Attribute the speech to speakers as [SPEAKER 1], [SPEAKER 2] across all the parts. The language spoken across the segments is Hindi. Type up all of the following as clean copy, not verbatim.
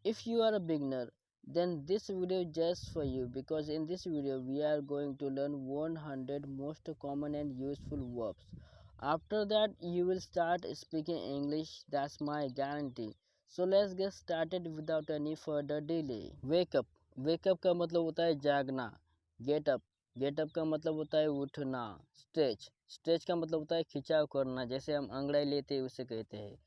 [SPEAKER 1] If you are a beginner, then this video is just for you, because in this video we are going to learn 100 most common and useful verbs. After that you will start speaking English, that's my guarantee. So let's get started without any further delay. Wake up. Wake up का मतलब होता है जागना. Get up. Get up का मतलब होता है उठना. Stretch. Stretch का मतलब होता है खिंचाव करना, जैसे हम अंगड़ाई लेते हैं उसे कहते हैं.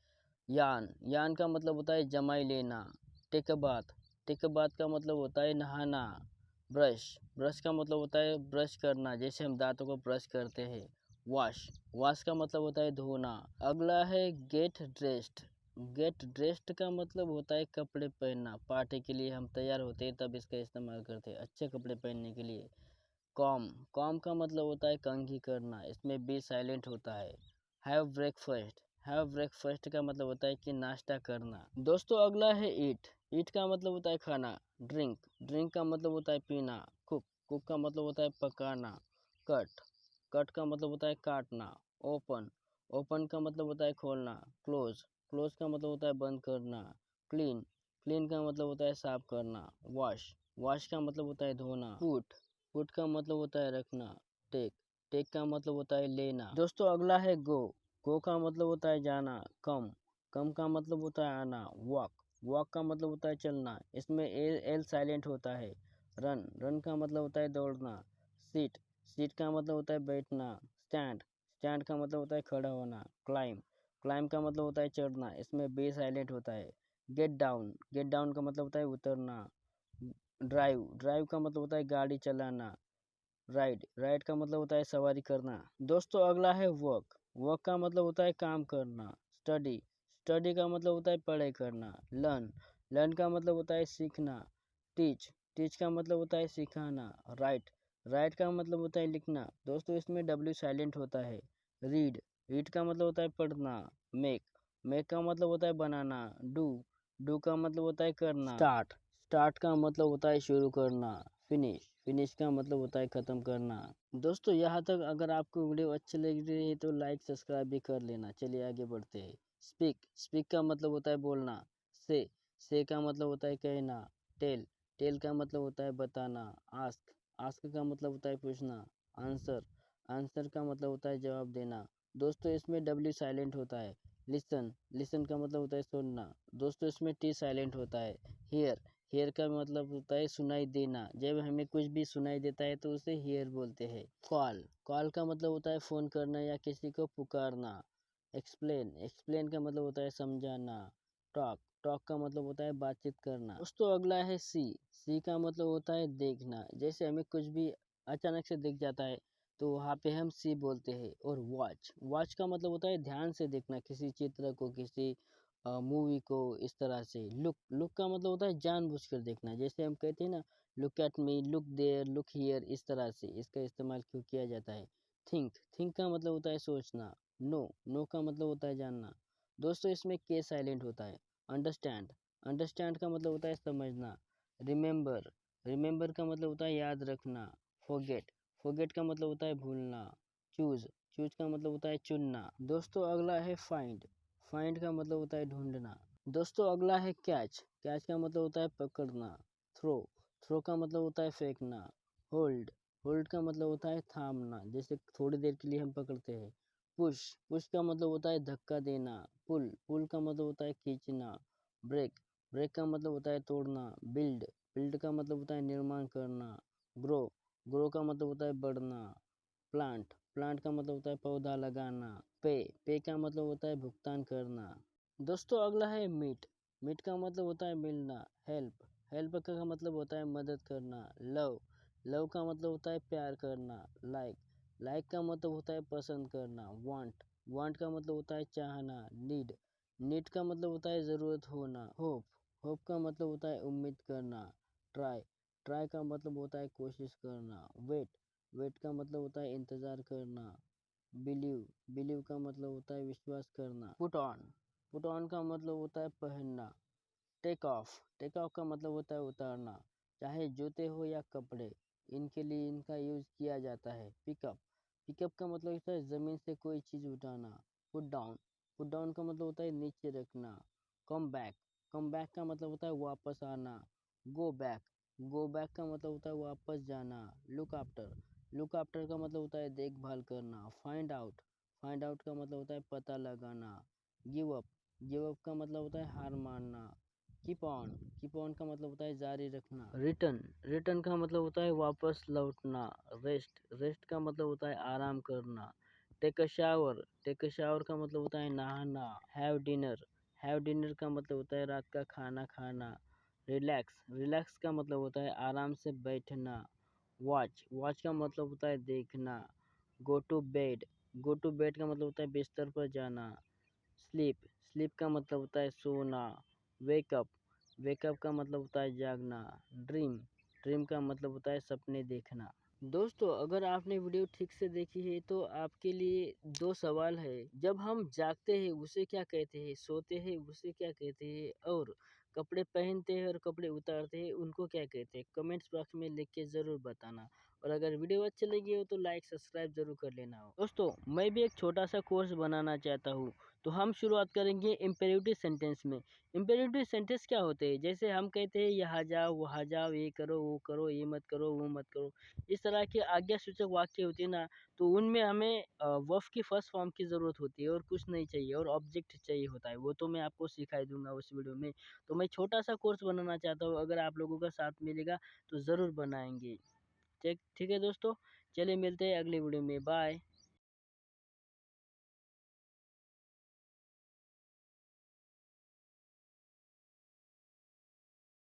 [SPEAKER 1] यान. यान का मतलब होता है जमाई लेना. Take a bath. Take a bath का मतलब होता है नहाना. ब्रश. ब्रश का मतलब होता है ब्रश करना, जैसे हम दांतों को ब्रश करते हैं. वॉश. वॉश का मतलब होता है धोना. अगला है गेट ड्रेस्ड. गेट ड्रेस्ड का मतलब होता है कपड़े पहनना. पार्टी के लिए हम तैयार होते हैं तब इसका इस्तेमाल करते हैं, अच्छे कपड़े पहनने के लिए. कॉम. कॉम का मतलब होता है कंघी करना, इसमें बी साइलेंट होता है. Have breakfast. हैव ब्रेकफास्ट का मतलब होता है कि नाश्ता करना. दोस्तों अगला है ईट. ईट का मतलब होता है खाना. ड्रिंक. ड्रिंक का मतलब होता है पीना. कुक. कुक का मतलब होता है पकाना. कट. कट का मतलब होता है काटना. ओपन. ओपन का मतलब होता है खोलना. क्लोज. क्लोज का मतलब होता है बंद करना. क्लीन. क्लीन का मतलब होता है साफ करना. वॉश. वॉश का मतलब होता है धोना. पुट. पुट का मतलब होता है रखना. टेक. टेक का मतलब होता है लेना. दोस्तों अगला है गो. गो का मतलब होता है जाना. कम. कम का मतलब होता है आना. वॉक. वॉक का मतलब होता है चलना, इसमें एल साइलेंट होता है. रन. रन का मतलब होता है दौड़ना. सीट. सीट का मतलब होता है बैठना. स्टैंड. स्टैंड का मतलब होता है खड़ा होना. क्लाइम. क्लाइम का मतलब होता है चढ़ना, इसमें बे साइलेंट होता है. Get down. गेट डाउन का मतलब होता है उतरना. ड्राइव. ड्राइव का मतलब होता है गाड़ी चलाना. राइड. राइड का मतलब होता है सवारी करना. दोस्तों अगला है वर्क. वर्क का मतलब होता है काम करना. स्टडी. स्टडी का मतलब होता है पढ़ाई करना. लर्न. लर्न का मतलब होता है सीखना. टीच. टीच का मतलब होता है सिखाना. राइट. राइट का मतलब होता है लिखना, दोस्तों इसमें डब्ल्यू साइलेंट होता है. रीड. रीड का मतलब होता है पढ़ना. मेक. मेक का मतलब होता है बनाना. डू. डू का मतलब होता है करना. स्टार्ट. स्टार्ट का मतलब होता है शुरू करना. फिनिश. फिनिश का मतलब होता है ख़त्म करना. दोस्तों यहाँ तक अगर आपको वीडियो अच्छी लग रही है तो लाइक सब्सक्राइब भी कर लेना. चलिए आगे बढ़ते हैं. स्पीक. स्पीक का मतलब होता है बोलना. से का मतलब होता है कहना. टेल. टेल का मतलब होता है बताना. आस्क. आस्क का मतलब होता है पूछना. आंसर. आंसर का मतलब होता है जवाब देना. दोस्तों इसमें डब्ल्यू साइलेंट होता है. लिसन. लिसन का मतलब होता है सुनना, दोस्तों इसमें टी साइलेंट होता है. हियर. हेयर का मतलब होता है सुनाई देना, जब हमें कुछ भी सुनाई देता है तो उसे हेयर बोलते हैं. कॉल. कॉल का मतलब होता है फ़ोन करना या किसी को पुकारना. एक्सप्लेन. एक्सप्लेन का मतलब होता है समझाना. टॉक. टॉक का मतलब होता है बातचीत करना. दोस्तों अगला है सी. सी का मतलब होता है देखना, जैसे हमें कुछ भी अचानक से दिख जाता है तो वहाँ पे हम सी बोलते हैं. और वॉच. वॉच का मतलब होता है ध्यान से देखना किसी चित्र को, किसी मूवी को, इस तरह से. लुक. लुक का मतलब होता है जानबूझकर देखना, जैसे हम कहते हैं ना look at me, look there, look here, इस तरह से इसका इस्तेमाल क्यों किया जाता है. थिंक. थिंक का मतलब होता है सोचना. नो. नो का मतलब होता है जानना, दोस्तों इसमें के साइलेंट होता है. अंडरस्टैंड. अंडरस्टैंड का मतलब होता है समझना. रिमेंबर. रिमेंबर का मतलब होता है याद रखना. फॉरगेट. फॉरगेट का मतलब होता है भूलना. चूज. चूज का मतलब होता है चुनना. दोस्तों अगला है फाइंड. फाइंड का मतलब होता है ढूंढना. दोस्तों अगला है कैच. कैच का मतलब होता है पकड़ना. थ्रो. थ्रो का मतलब होता है फेंकना. होल्ड. होल्ड का मतलब होता है थामना, जैसे थोड़ी देर के लिए हम पकड़ते हैं. पुश. पुश का मतलब होता है धक्का देना. पुल. पुल का मतलब होता है खींचना. ब्रेक. ब्रेक का मतलब होता है तोड़ना. बिल्ड. बिल्ड का मतलब होता है निर्माण करना. ग्रो. ग्रो का मतलब होता है बढ़ना. प्लांट. प्लांट का मतलब होता है पौधा लगाना. पे का मतलब होता है भुगतान करना. दोस्तों अगला है मीट. मीट का मतलब होता है मिलना. हेल्प. हेल्प का मतलब होता है मदद करना. लव. लव का मतलब होता है प्यार करना. लाइक. लाइक का मतलब होता है पसंद करना. वांट. वांट का मतलब होता है चाहना. नीड. नीड का मतलब होता है ज़रूरत होना. होप. होप का मतलब होता है उम्मीद करना. ट्राई. ट्राई का मतलब होता है कोशिश करना. वेट. वेट का मतलब होता है इंतज़ार करना. बिलीव. बिलीव का मतलब होता है विश्वास करना. Put on. पुट ऑन का मतलब होता है पहनना. Take off. टेक ऑफ का मतलब होता है उतारना, चाहे जूते हो या कपड़े, इनके लिए इनका यूज किया जाता है. पिकअप. पिकअप का मतलब होता है ज़मीन से कोई चीज़ उठाना. Put down. पुट डाउन का मतलब होता है नीचे रखना. Come back. कम बैक का मतलब होता है वापस आना। गो बैक, गो बैक का मतलब होता है वापस जाना। लुक आफ्टर, लुक आफ्टर का मतलब होता है देखभाल करना। फाइंड आउट, फाइंड आउट का मतलब होता है पता लगाना। गिव अप, गिव अप का मतलब होता है हार मानना। कीप ऑन, कीप ऑन का मतलब होता है जारी रखना। रिटर्न, रिटर्न का मतलब होता है वापस लौटना। रेस्ट, रेस्ट का मतलब होता है आराम करना। Take a shower, take a shower का मतलब होता है नहाना। हैव डिनर, हैव डिनर का मतलब होता है रात का खाना खाना। रिलैक्स, रिलैक्स का मतलब होता है आराम से बैठना। वॉच, वॉच का मतलब होता है देखना। Go to bed, go to bed का मतलब होता है बिस्तर पर जाना। स्लीप, स्लीप का मतलब होता है सोना। वेकअप, वेकअप का मतलब होता है जागना। ड्रीम, ड्रीम का मतलब होता है सपने देखना। दोस्तों, अगर आपने वीडियो ठीक से देखी है तो आपके लिए दो सवाल है। जब हम जागते हैं उसे क्या कहते हैं, सोते हैं उसे क्या कहते हैं, और कपड़े पहनते हैं और कपड़े उतारते हैं उनको क्या कहते हैं? कमेंट्स बॉक्स में लिख के ज़रूर बताना। और अगर वीडियो अच्छी लगी हो तो लाइक सब्सक्राइब जरूर कर लेना हो। दोस्तों, मैं भी एक छोटा सा कोर्स बनाना चाहता हूँ, तो हम शुरुआत करेंगे इम्पेरेटिव सेंटेंस में। इम्पेरेटिव सेंटेंस क्या होते हैं? जैसे हम कहते हैं यहाँ जाओ वहाँ जाओ, ये करो ये मत करो वो मत करो। इस तरह के आज्ञा सूचक वाक्य होते हैं ना, तो उनमें हमें वर्ब की फर्स्ट फॉर्म की ज़रूरत होती है और कुछ नहीं चाहिए, और ऑब्जेक्ट चाहिए होता है। वो तो मैं आपको सिखाई दूंगा उस वीडियो में। तो मैं छोटा सा कोर्स बनाना चाहता हूँ, अगर आप लोगों का साथ मिलेगा तो ज़रूर बनाएंगे। ठीक ठीक है दोस्तों, चलिए मिलते हैं अगले वीडियो में। बाय।